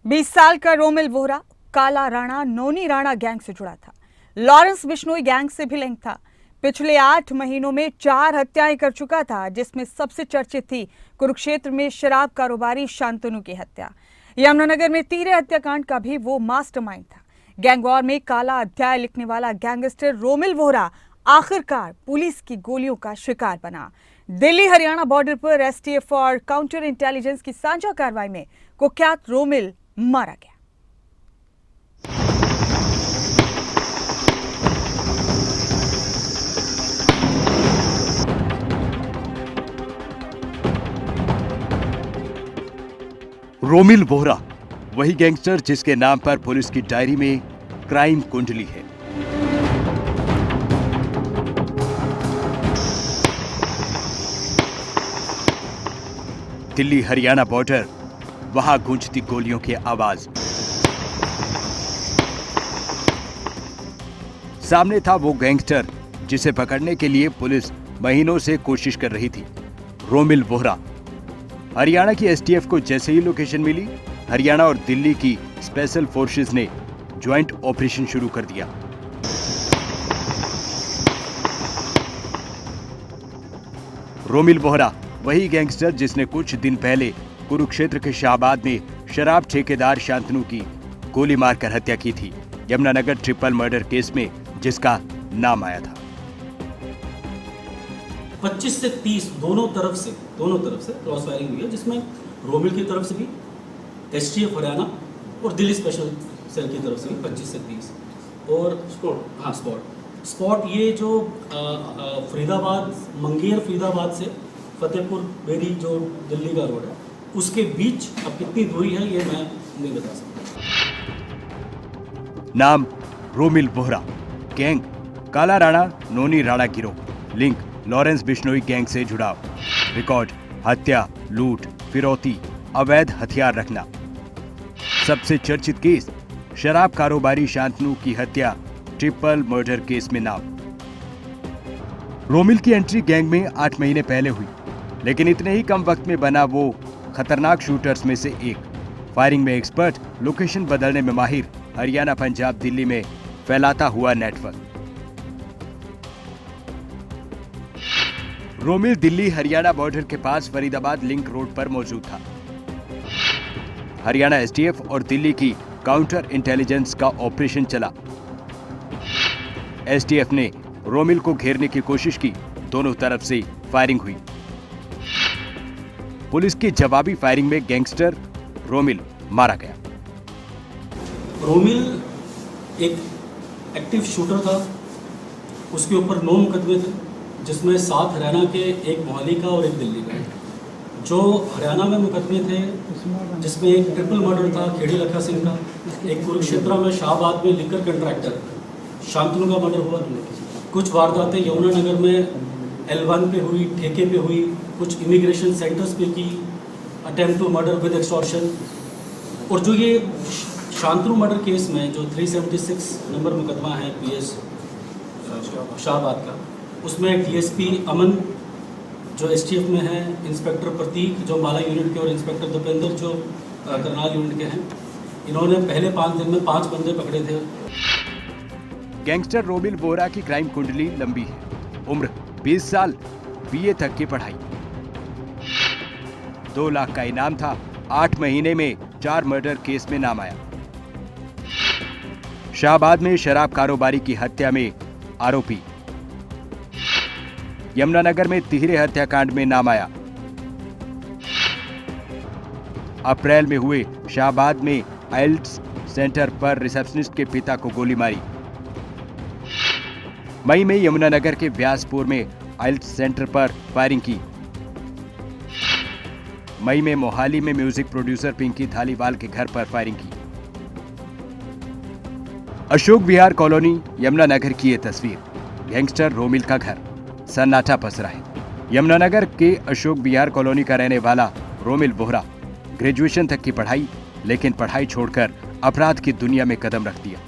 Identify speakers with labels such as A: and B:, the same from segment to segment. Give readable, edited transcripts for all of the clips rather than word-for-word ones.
A: 20 साल का रोमिल वोहरा काला राणा नोनी राणा गैंग से जुड़ा था। लॉरेंस बिश्नोई गैंग से भी लिंक था। पिछले 8 महीनों में 4 हत्याएं कर चुका था, जिसमें सबसे चर्चित थी कुरुक्षेत्र में शराब कारोबारी शांतनु की हत्या। यमुनानगर में तिहरे हत्याकांड का भी वो मास्टरमाइंड था। गैंग वॉर में काला अध्याय लिखने वाला गैंगस्टर रोमिल वोहरा आखिरकार पुलिस की गोलियों का शिकार बना। दिल्ली हरियाणा बॉर्डर पर एसटीएफ और काउंटर इंटेलिजेंस की साझा कार्रवाई में कुख्यात रोमिल मारा गया।
B: रोमिल वोहरा वही गैंगस्टर जिसके नाम पर पुलिस की डायरी में क्राइम कुंडली है। दिल्ली हरियाणा बॉर्डर, वहां गूंजती गोलियों की आवाज। सामने था वो गैंगस्टर जिसे पकड़ने के लिए पुलिस महीनों से कोशिश कर रही थी, रोमिल वोहरा। हरियाणा की एसटीएफ को जैसे ही लोकेशन मिली, हरियाणा और दिल्ली की स्पेशल फोर्सेस ने ज्वाइंट ऑपरेशन शुरू कर दिया। रोमिल वोहरा वही गैंगस्टर जिसने कुछ दिन पहले कुरुक्षेत्र के शाहबाद में शराब ठेकेदार शांतनु की गोली मारकर हत्या की थी, यमुनानगर ट्रिपल मर्डर केस में जिसका नाम आया था।
C: 25 से 30 दोनों तरफ से क्रॉस फायरिंग हुई है, जिसमें रोमिल की तरफ से भी, एसटीएफ हरियाणा और दिल्ली स्पेशल सेल की तरफ से भी 25 से 30 और स्पॉट ये जो फरीदाबाद, मंगेर फरीदाबाद से फतेहपुर बेरी जो दिल्ली का रोड है, उसके बीच अब कितनी दूरी है ये मैं नहीं बता सकता।
B: नाम रोमिल वोहरा, गैंग काला राणा नोनी राणा गिरोह, लिंक लॉरेंस बिश्नोई गैंग से जुड़ाव, रिकॉर्ड हत्या, लूट, फिरौती, अवैध हथियार रखना। सबसे चर्चित केस शराब कारोबारी शांतनु की हत्या ट्रिपल मर्डर केस में नाम। रोमिल की एंट्री गैंग में 8 महीने पहले हुई, लेकिन इतने ही कम वक्त में बना वो खतरनाक शूटर्स में से एक। फायरिंग में एक्सपर्ट, लोकेशन बदलने में माहिर, हरियाणा, पंजाब, दिल्ली में फैलाता हुआ नेटवर्क। रोमिल दिल्ली हरियाणा बॉर्डर के पास फरीदाबाद लिंक रोड पर मौजूद था। हरियाणा एसटीएफ और दिल्ली की काउंटर इंटेलिजेंस का ऑपरेशन चला। एसटीएफ ने रोमिल को घेरने की कोशिश की, दोनों तरफ से फायरिंग हुई। पुलिस की जवाबी फायरिंग में गैंगस्टर रोमिल मारा गया।
C: रोमिल एक एक्टिव शूटर था, उसके ऊपर 9 मुकदमे थे, जिसमें 7 हरियाणा के, एक मोहाली का और एक दिल्ली का। जो हरियाणा में मुकदमे थे, जिसमें एक ट्रिपल मर्डर था खेड़ी लखा सिंह का, एक कुरुक्षेत्र में शाहबाद में लिकर कंट्रैक्टर शांतनु का मर्डर हुआ, कुछ वारदातें यमुनानगर में L1 पे हुई, ठेके पे हुई, कुछ इमिग्रेशन सेंटर्स पे की, attempt to murder with extortion. और जो ये शांतनु मर्डर केस में जो 376 नंबर मुकदमा है PS शाहबाद का, उसमें डीएसपी अमन जो एसटीएफ में है, इंस्पेक्टर प्रतीक जो माला यूनिट के और इंस्पेक्टर दीपेंद्र जो करनाल यूनिट के हैं, इन्होंने पहले 5 दिन में 5 बंदे पकड़े थे।
B: गैंगस्टर रोमिल वोहरा की क्राइम कुंडली लंबी है। उम्र 20 साल, बीए तक की पढ़ाई, 2 लाख का इनाम था। 8 महीने में 4 मर्डर केस में नाम आया। शाहबाद में शराब कारोबारी की हत्या में आरोपी, यमुनानगर में तिहरे हत्याकांड में नाम आया। अप्रैल में हुए शाहबाद में आइल्ट्स सेंटर पर रिसेप्शनिस्ट के पिता को गोली मारी। मई में यमुनानगर के व्यासपुर में आइल्ट्स सेंटर पर फायरिंग की। मई में मोहाली में म्यूजिक प्रोड्यूसर पिंकी धालीवाल के घर पर फायरिंग की। अशोक विहार कॉलोनी यमुनानगर की ये तस्वीर, गैंगस्टर रोमिल का घर। सन्नाटा पसरा है। यमुनानगर के अशोक विहार कॉलोनी का रहने वाला रोमिल वोहरा ग्रेजुएशन तक की पढ़ाई, लेकिन पढ़ाई छोड़कर अपराध की दुनिया में कदम रख दिया।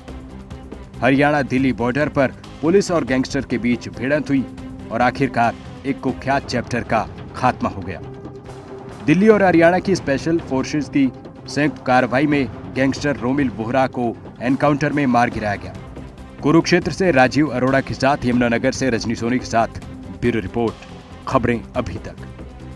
B: हरियाणा दिल्ली बॉर्डर पर पुलिस और गैंगस्टर के बीच भिड़ंत हुई और आखिरकार एक कुख्यात चैप्टर का खात्मा हो गया। दिल्ली और हरियाणा की स्पेशल फोर्सेस की संयुक्त कार्रवाई में गैंगस्टर रोमिल बोहरा को एनकाउंटर में मार गिराया गया। कुरुक्षेत्र से राजीव अरोड़ा के साथ यमुनानगर से रजनी सोनी के साथ ब्यूरो रिपोर्ट, खबरें अभी तक।